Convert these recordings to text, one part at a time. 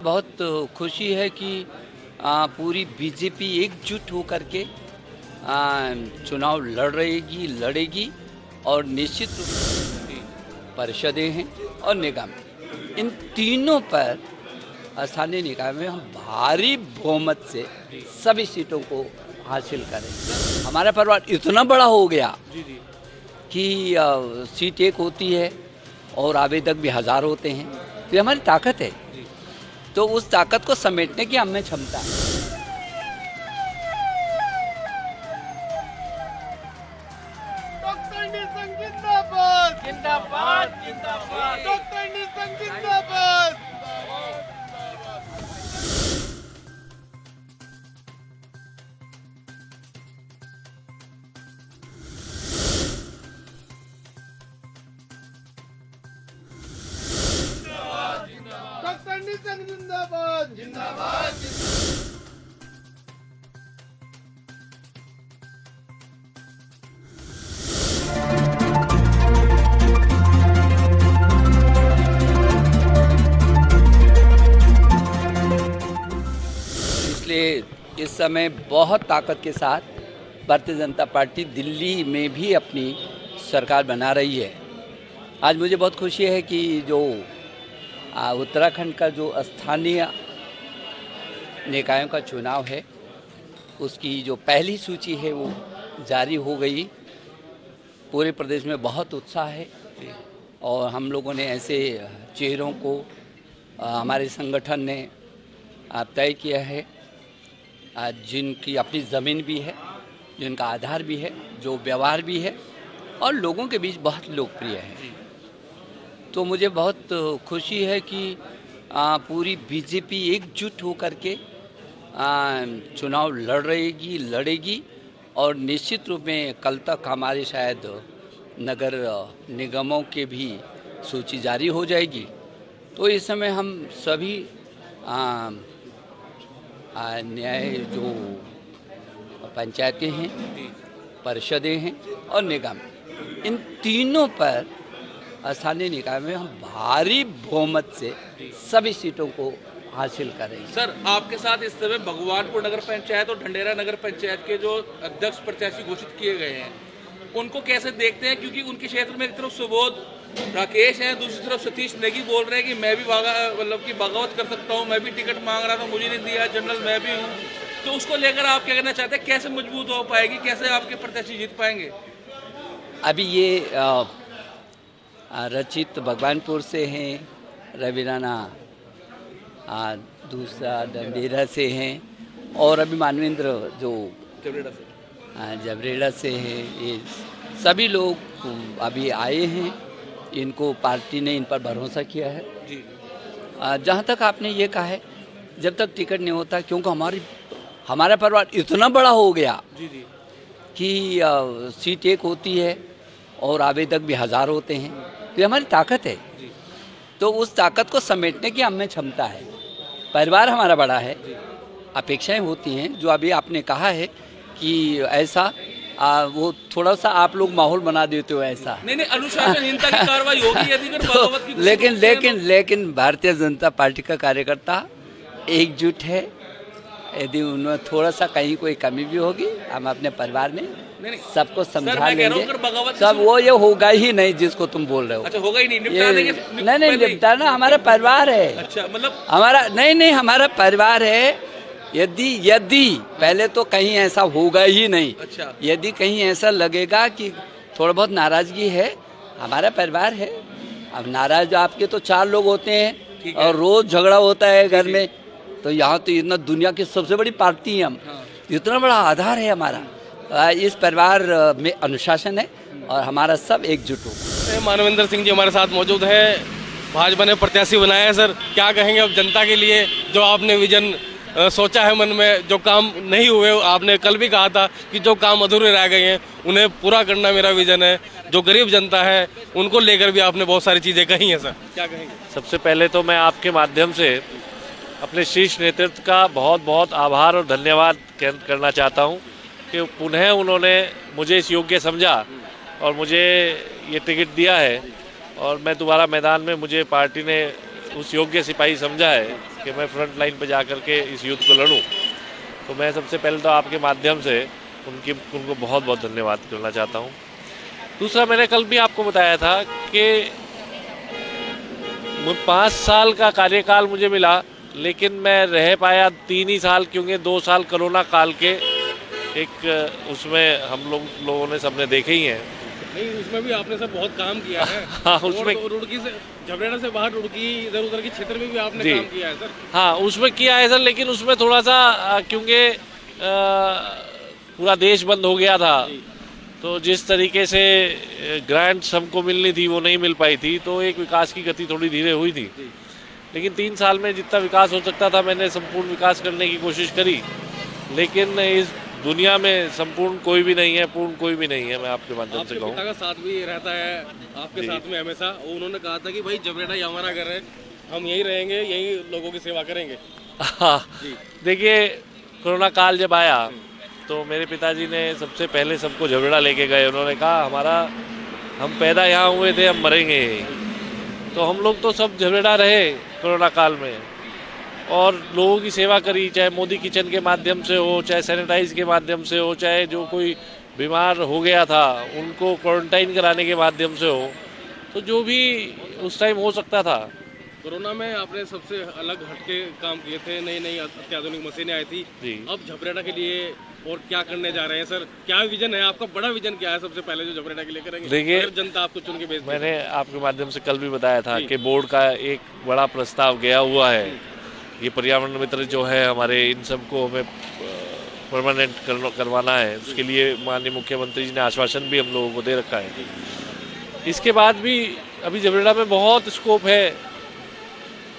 बहुत खुशी है कि पूरी बीजेपी एकजुट होकर के चुनाव लड़ेगी और निश्चित रूप से परिषदें हैं और निगम, इन तीनों पर स्थानीय निकाय में हम भारी बहुमत से सभी सीटों को हासिल करेंगे। हमारा परिवार इतना बड़ा हो गया कि सीट एक होती है और आवेदक भी 1000 होते हैं, तो ये हमारी ताकत है। तो उस ताकत को समेटने की हमें क्षमता है। डॉक्टर निशंक जिंदाबाद जिंदाबाद जिंदाबाद डॉक्टर निशंक जिंदाबाद। डॉक्टर निशंक जिंदाबाद जिंदाबाद। इसलिए इस समय बहुत ताकत के साथ भारतीय जनता पार्टी दिल्ली में भी अपनी सरकार बना रही है। आज मुझे बहुत खुशी है कि जो उत्तराखंड का जो स्थानीय निकायों का चुनाव है, उसकी जो पहली सूची है वो जारी हो गई। पूरे प्रदेश में बहुत उत्साह है और हम लोगों ने ऐसे चेहरों को हमारे संगठन ने तय किया है जिनकी अपनी ज़मीन भी है, जिनका आधार भी है, जो व्यवहार भी है और लोगों के बीच बहुत लोकप्रिय है। तो मुझे बहुत खुशी है कि पूरी बीजेपी एकजुट होकर के चुनाव लड़ेगी और निश्चित रूप में कल तक हमारे शायद नगर निगमों के भी सूची जारी हो जाएगी। तो इस समय हम सभी न्याय जो पंचायतें हैं, परिषदें हैं और निगम, इन तीनों पर स्थानीय निकाय में हम भारी बहुमत से सभी सीटों को हासिल करेंगे। सर, आपके साथ इस समय भगवानपुर नगर पंचायत और ढंडेरा नगर पंचायत के जो अध्यक्ष प्रत्याशी घोषित किए गए हैं, उनको कैसे देखते हैं? क्योंकि उनके क्षेत्र में एक तरफ सुबोध राकेश है, दूसरी तरफ सतीश नेगी बोल रहे हैं कि मैं भी बगावत कर सकता हूं, मैं भी टिकट मांग रहा था, मुझे नहीं दिया, जनरल मैं भी हूं। तो उसको लेकर आप क्या कहना चाहते हैं? कैसे मजबूत हो पाएगी, कैसे आपके प्रत्याशी जीत पाएंगे? अभी ये रचित भगवानपुर से हैं, रवि राणा दूसरा ढंडेरा से हैं और अभी मानवेंद्र जो जबरेड़ा से हैं। ये सभी लोग अभी आए हैं, इनको पार्टी ने इन पर भरोसा किया है। जहाँ तक आपने ये कहा है, जब तक टिकट नहीं होता, क्योंकि हमारा परिवार इतना बड़ा हो गया कि सीट एक होती है और आवेदक भी 1000 होते हैं, तो ये हमारी ताकत है। तो उस ताकत को समेटने की हमें क्षमता है। परिवार हमारा बड़ा है, अपेक्षाएं होती हैं। जो अभी आपने कहा है कि ऐसा वो थोड़ा सा आप लोग माहौल बना देते हो ऐसा। नहीं, अनुशासनहीनता की कार्रवाई होगी यदि बगावत की। लेकिन भारतीय जनता पार्टी का कार्यकर्ता एकजुट है। यदि उन्हें थोड़ा सा कहीं कोई कमी भी होगी, हम अपने परिवार में सबको समझा लेंगे। सब वो ये होगा ही नहीं जिसको तुम बोल रहे हो। अच्छा, होगा ही नहीं, निपटा देंगे। नहीं निपटाना हमारा परिवार है। अच्छा, मतलब हमारा नहीं हमारा परिवार है। यदि पहले तो कहीं ऐसा होगा ही नहीं। अच्छा। यदि कहीं ऐसा लगेगा कि थोड़ा बहुत नाराजगी है, हमारा परिवार है। अब नाराज आपके तो 4 लोग होते हैं और रोज झगड़ा होता है घर में, तो यहाँ तो इतना दुनिया की सबसे बड़ी पार्टी है हम। इतना बड़ा आधार है हमारा। इस परिवार में अनुशासन है और हमारा सब एकजुट हो। मानवेंद्र सिंह जी हमारे साथ मौजूद हैं, भाजपा ने प्रत्याशी बनाया है। सर, क्या कहेंगे अब जनता के लिए, जो आपने विजन सोचा है मन में, जो काम नहीं हुए? आपने कल भी कहा था कि जो काम अधूरे रह गए हैं उन्हें पूरा करना मेरा विजन है। जो गरीब जनता है उनको लेकर भी आपने बहुत सारी चीज़ें कही हैं। सर, क्या कहेंगे? सबसे पहले तो मैं आपके माध्यम से अपने शीर्ष नेतृत्व का बहुत बहुत आभार और धन्यवाद करना चाहता हूं कि पुनः उन्होंने मुझे इस योग्य समझा और मुझे ये टिकट दिया है और मैं दोबारा मैदान में मुझे पार्टी ने उस योग्य सिपाही समझा है कि मैं फ्रंट लाइन पर जा कर के इस युद्ध को लड़ूं, तो मैं सबसे पहले तो आपके माध्यम से उनको बहुत बहुत धन्यवाद करना चाहता हूं। दूसरा, मैंने कल भी आपको बताया था कि 5 साल का कार्यकाल मुझे मिला, लेकिन मैं रह पाया 3 ही साल, क्योंकि 2 साल कोरोना काल के एक उसमें हम लोगों ने सबने देखे ही हैं। नहीं, उसमें भी आपने सब बहुत काम किया है। हाँ, उसमें रुड़की से, झबरेड़ा से बाहर रुड़की इधर उधर के क्षेत्र में भी आपने काम किया है सर। हाँ, उसमें किया है सर, लेकिन उसमें थोड़ा सा क्योंकि पूरा देश बंद हो गया था, तो जिस तरीके से ग्रांट्स हमको मिलनी थी वो नहीं मिल पाई थी, तो एक विकास की गति थोड़ी धीरे हुई थी। लेकिन 3 साल में जितना विकास हो सकता था मैंने संपूर्ण विकास करने की कोशिश करी, लेकिन इस दुनिया में संपूर्ण कोई भी नहीं है, पूर्ण कोई भी नहीं है। मैं आपके माध्यम से कहूँ, पिता का साथ भी रहता है आपके साथ में हमेशा। उन्होंने कहा था कि भाई झबरेड़ा ही हमारा घर है, हम यहीं रहेंगे, यहीं लोगों की सेवा करेंगे। हाँ, देखिए कोरोना काल जब आया तो मेरे पिताजी ने सबसे पहले सबको झबरेड़ा लेके गए। उन्होंने कहा हम पैदा यहाँ हुए थे, हम मरेंगे यहीं। तो हम लोग तो सब झबरेड़ा रहे कोरोना काल में, और लोगों की सेवा करी, चाहे मोदी किचन के माध्यम से हो, चाहे सैनिटाइज के माध्यम से हो, चाहे जो कोई बीमार हो गया था उनको क्वारंटाइन कराने के माध्यम से हो, तो जो भी उस टाइम हो सकता था। कोरोना में आपने सबसे अलग हटके काम किए थे, नई अत्याधुनिक मशीनें आई थी। अब झबरेड़ा के लिए और क्या करने जा रहे हैं सर? क्या विजन है आपका? बड़ा विजन क्या है सबसे पहले जो झबरेड़ा के लिए करेंगे? देखिए, जनता आपको चुन के भेज, मैंने आपके माध्यम से कल भी बताया था कि बोर्ड का एक बड़ा प्रस्ताव गया हुआ है। ये पर्यावरण मित्र जो है हमारे, इन सबको हमें परमानेंट करवाना है। उसके लिए माननीय मुख्यमंत्री जी ने आश्वासन भी हम लोगों को दे रखा है। इसके बाद भी अभी झबरेड़ा में बहुत स्कोप है।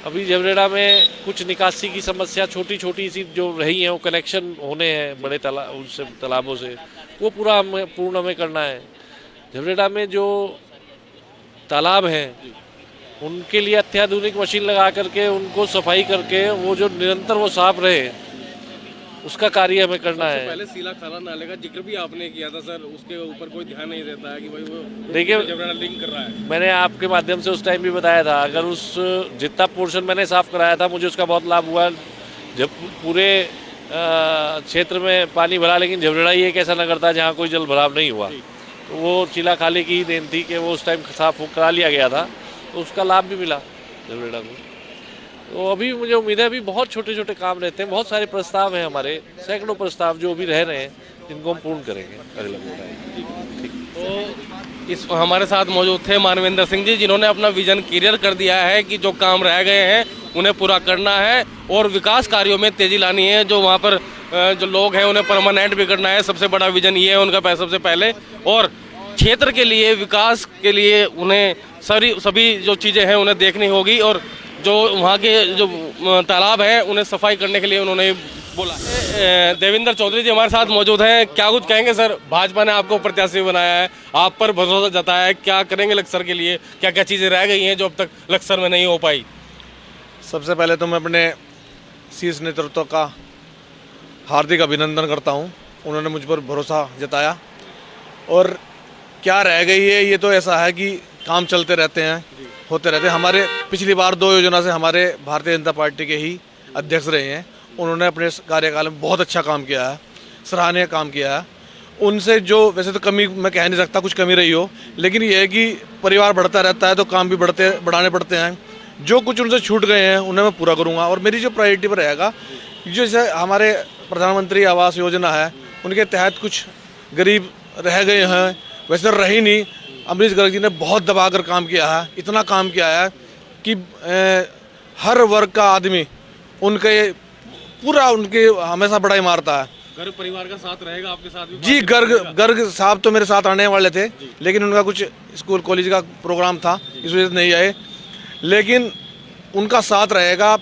अभी झबरेड़ा में कुछ निकासी की समस्या छोटी छोटी सी जो रही हैं, वो कनेक्शन होने हैं बड़े तालाबों से, वो पूर्ण हमें करना है। झबरेड़ा में जो तालाब हैं उनके लिए अत्याधुनिक मशीन लगा करके उनको सफाई करके वो जो निरंतर वो साफ रहे, उसका कार्य हमें करना है। पहले सीला खाला नाले का जिक्र भी आपने किया था सर, उसके ऊपर कोई ध्यान नहीं देता है कि भाई वो देखिए लिंक कर रहा है। मैंने आपके माध्यम से उस टाइम भी बताया था, अगर उस जितना पोर्शन मैंने साफ कराया था मुझे उसका बहुत लाभ हुआ। जब पूरे क्षेत्र में पानी भरा, लेकिन झबरेड़ा ही एक ऐसा नगर था जहाँ कोई जल भराव नहीं हुआ, तो वो चीला खाले की ही देन थी कि वो उस टाइम साफ करा लिया गया था, तो उसका लाभ भी मिला झबरेड़ा को। तो अभी मुझे उम्मीद है, अभी बहुत छोटे छोटे काम रहते हैं, बहुत सारे प्रस्ताव हैं हमारे, सैकड़ों प्रस्ताव जो अभी रह रहे हैं, जिनको हम पूर्ण करेंगे अगले बोर्ड। तो इस हमारे साथ मौजूद थे मानवेंद्र सिंह जी, जिन्होंने अपना विजन क्लियर कर दिया है कि जो काम रह गए हैं उन्हें पूरा करना है और विकास कार्यों में तेजी लानी है। जो वहाँ पर जो लोग हैं उन्हें परमानेंट भी करना है। सबसे बड़ा विजन ये है उनका सबसे पहले, और क्षेत्र के लिए विकास के लिए उन्हें सभी जो चीज़ें हैं उन्हें देखनी होगी, और जो वहाँ के जो तालाब हैं उन्हें सफाई करने के लिए उन्होंने बोला। देवेंद्र चौधरी जी हमारे साथ मौजूद हैं। क्या कुछ कहेंगे सर? भाजपा ने आपको प्रत्याशी बनाया है, आप पर भरोसा जताया है, क्या करेंगे लक्सर के लिए? क्या क्या चीज़ें रह गई हैं जो अब तक लक्सर में नहीं हो पाई? सबसे पहले तो मैं अपने शीर्ष नेतृत्व का हार्दिक अभिनंदन करता हूं। उन्होंने मुझ पर भरोसा जताया, और क्या रह गई है ये तो ऐसा है कि काम चलते रहते हैं, होते रहते हैं। हमारे पिछली बार 2 योजना से हमारे भारतीय जनता पार्टी के ही अध्यक्ष रहे हैं, उन्होंने अपने कार्यकाल में बहुत अच्छा काम किया है, सराहनीय काम किया है। उनसे जो वैसे तो कमी मैं कह नहीं सकता कुछ कमी रही हो, लेकिन ये है कि परिवार बढ़ता रहता है तो काम भी बढ़ाने पड़ते हैं। जो कुछ उनसे छूट गए हैं उन्हें मैं पूरा करूँगा, और मेरी जो प्रायोरिटी पर रहेगा, जो जैसे हमारे प्रधानमंत्री आवास योजना है उनके तहत कुछ गरीब रह गए हैं, वैसे रही नहीं। अमरीश गर्ग जी ने बहुत दबाकर काम किया है, इतना काम किया है कि हर वर्ग का आदमी उनके हमेशा बड़ा ही मारता है। घर परिवार का साथ रहेगा आपके साथ भी? जी, गर्ग साहब तो मेरे साथ आने वाले थे, लेकिन उनका कुछ स्कूल कॉलेज का प्रोग्राम था, इस वजह से नहीं आए, लेकिन उनका साथ रहेगा।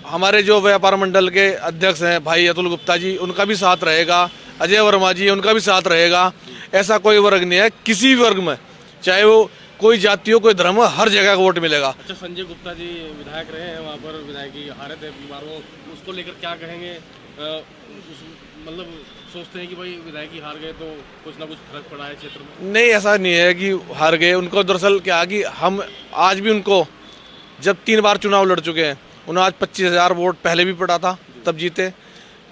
हमारे जो व्यापार मंडल के अध्यक्ष हैं भाई अतुल गुप्ता जी, उनका भी साथ रहेगा। अजय वर्मा जी, उनका भी साथ रहेगा। ऐसा कोई वर्ग नहीं है, किसी भी वर्ग में, चाहे वो कोई जाति हो कोई धर्म हो, हर जगह का वोट मिलेगा। अच्छा, संजय गुप्ता जी विधायक रहे हैं वहाँ पर, विधायकी हारे थे बीमारों, उसको लेकर क्या कहेंगे? मतलब सोचते हैं कि भाई विधायकी हार गए तो कुछ ना कुछ फर्क पड़ा है क्षेत्र में? नहीं, ऐसा नहीं है कि हार गए। उनको दरअसल क्या कि हम आज भी उनको जब 3 बार चुनाव लड़ चुके हैं, उन्हें आज 25,000 वोट पहले भी पड़ा था तब जीते,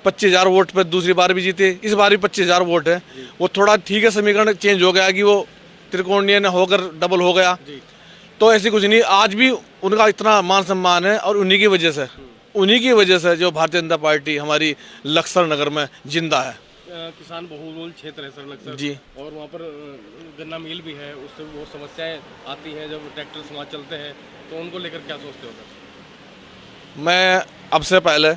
25,000 वोट पर दूसरी बार भी जीते, इस बार भी 25,000 वोट है। वो थोड़ा ठीक है, समीकरण चेंज हो गया कि वो त्रिकोणीय ने होकर डबल हो गया, तो ऐसी कुछ नहीं। आज भी उनका इतना मान सम्मान है और उन्हीं की वजह से जो भारतीय जनता पार्टी हमारी लक्सर नगर में जिंदा है। किसान बहुल क्षेत्र है सर लक्सर जी, और वहाँ पर गन्ना मिल भी है, उससे भी बहुत समस्याएं आती हैं जब ट्रैक्टर वहाँ चलते हैं, तो उनको लेकर क्या सोचते हो सर? मैं अब से पहले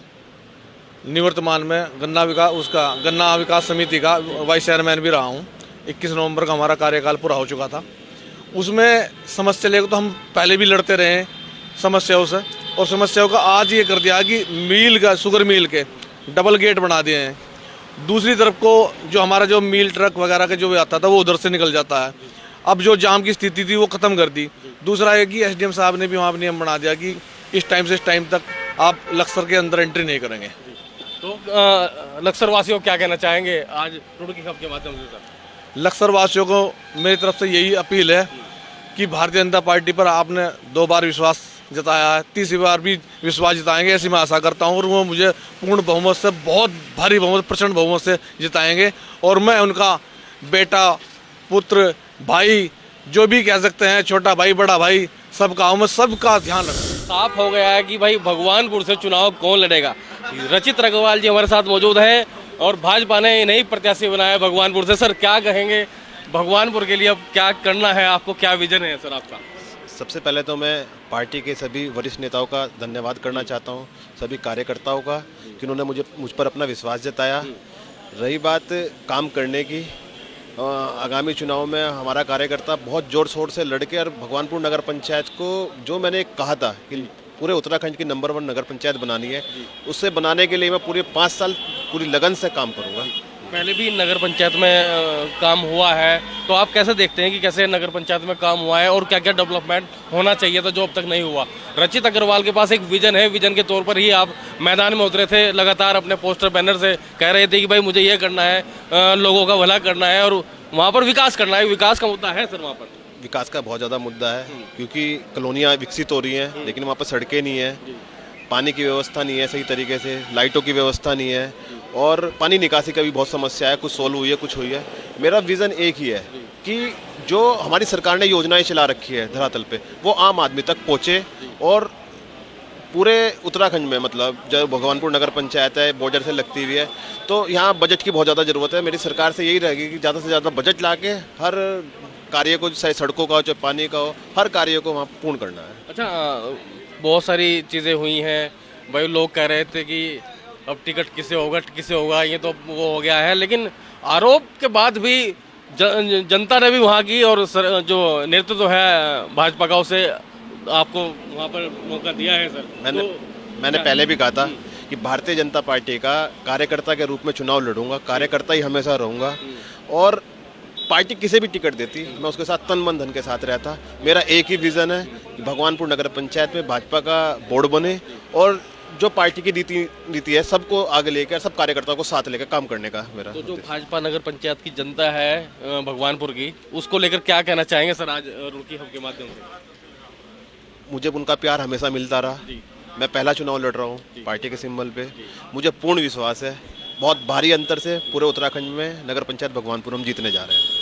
निवर्तमान में गन्ना विकास समिति का वाइस चेयरमैन भी रहा हूँ। 21 नवंबर का हमारा कार्यकाल पूरा हो चुका था। उसमें समस्या लेकर तो हम पहले भी लड़ते रहे हैं समस्याओं से, और समस्याओं का आज ये कर दिया कि शुगर मिल के डबल गेट बना दिए हैं। दूसरी तरफ को जो हमारा जो मिल ट्रक वगैरह का जो भी आता था वो उधर से निकल जाता है। अब जो जाम की स्थिति थी वो ख़त्म कर दी। दूसरा है कि एसडीएम साहब ने भी वहाँ नियम बना दिया कि इस टाइम से इस टाइम तक आप लक्सर के अंदर एंट्री नहीं करेंगे। तो लक्सर वासियों को क्या कहना चाहेंगे आज रुड़की खबर के माध्यम से सर? लक्सर वासियों को मेरी तरफ से यही अपील है कि भारतीय जनता पार्टी पर आपने 2 बार विश्वास जताया है, तीसरी बार भी विश्वास जताएंगे ऐसी मैं आशा करता हूं, और वो मुझे पूर्ण बहुमत से, बहुत भारी बहुमत, प्रचंड बहुमत से जिताएंगे। और मैं उनका बेटा, पुत्र, भाई, जो भी कह सकते हैं, छोटा भाई, बड़ा भाई, सबका हूँ मैं, सबका ध्यान रखूँ। साफ हो गया है कि भाई भगवानपुर से चुनाव कौन लड़ेगा। रचित रघवाल जी हमारे साथ मौजूद हैं और भाजपा ने इन्हीं प्रत्याशी बनाया भगवानपुर से। सर क्या कहेंगे भगवानपुर के लिए, अब क्या करना है आपको, क्या विजन है सर आपका? सबसे पहले तो मैं पार्टी के सभी वरिष्ठ नेताओं का धन्यवाद करना चाहता हूं, सभी कार्यकर्ताओं का, कि उन्होंने मुझ पर अपना विश्वास जताया। रही बात काम करने की, आगामी चुनाव में हमारा कार्यकर्ता बहुत ज़ोर शोर से लड़के और भगवानपुर नगर पंचायत को, जो मैंने कहा था कि पूरे उत्तराखंड की नंबर 1 नगर पंचायत बनानी है, उससे बनाने के लिए मैं पूरे 5 साल पूरी लगन से काम करूँगा। पहले भी नगर पंचायत में काम हुआ है, तो आप कैसे देखते हैं कि कैसे नगर पंचायत में काम हुआ है और क्या क्या डेवलपमेंट होना चाहिए था जो अब तक नहीं हुआ? रचित अग्रवाल के पास एक विजन है, विजन के तौर पर ही आप मैदान में उतरे थे, लगातार अपने पोस्टर बैनर से कह रहे थे कि भाई मुझे ये करना है, लोगों का भला करना है और वहाँ पर विकास करना है। विकास का मुद्दा है सर वहाँ पर? विकास का बहुत ज़्यादा मुद्दा है, क्योंकि कॉलोनियाँ विकसित हो रही हैं, लेकिन वहाँ पर सड़कें नहीं है, पानी की व्यवस्था नहीं है सही तरीके से, लाइटों की व्यवस्था नहीं है, और पानी निकासी का भी बहुत समस्या है। कुछ सोल्व हुई है, कुछ हुई है। मेरा विज़न एक ही है कि जो हमारी सरकार ने योजनाएं चला रखी है धरातल पे, वो आम आदमी तक पहुँचे, और पूरे उत्तराखंड में, मतलब जब भगवानपुर नगर पंचायत है, बॉर्डर से लगती हुई है, तो यहाँ बजट की बहुत ज़्यादा ज़रूरत है। मेरी सरकार से यही रहेगी कि ज़्यादा से ज़्यादा बजट ला के हर कार्य को, चाहे सड़कों का हो चाहे पानी का हो, हर कार्य को वहाँ पूर्ण करना है। अच्छा, बहुत सारी चीज़ें हुई हैं भाई, लोग कह रहे थे कि अब टिकट किसे होगा, ये तो वो हो गया है, लेकिन आरोप के बाद भी जनता ने भी वहाँ की, और जो नेतृत्व है भाजपा का, उसे आपको वहाँ पर मौका दिया है सर। मैंने पहले भी कहा था कि भारतीय जनता पार्टी का कार्यकर्ता के रूप में चुनाव लड़ूंगा, कार्यकर्ता ही हमेशा रहूँगा, और पार्टी किसे भी टिकट देती मैं उसके साथ तन मन धन के साथ रहता। मेरा एक ही विज़न है कि भगवानपुर नगर पंचायत में भाजपा का बोर्ड बने, और जो पार्टी की नीति है सबको आगे लेकर, सब कार्यकर्ताओं को साथ लेकर काम करने का मेरा। तो जो भाजपा नगर पंचायत की जनता है भगवानपुर की, उसको लेकर क्या कहना चाहेंगे सर आज रुड़की खबर के माध्यम से? मुझे उनका प्यार हमेशा मिलता रहा। मैं पहला चुनाव लड़ रहा हूँ पार्टी के सिंबल पे। मुझे पूर्ण विश्वास है बहुत भारी अंतर से पूरे उत्तराखंड में नगर पंचायत भगवानपुर हम जीतने जा रहे हैं।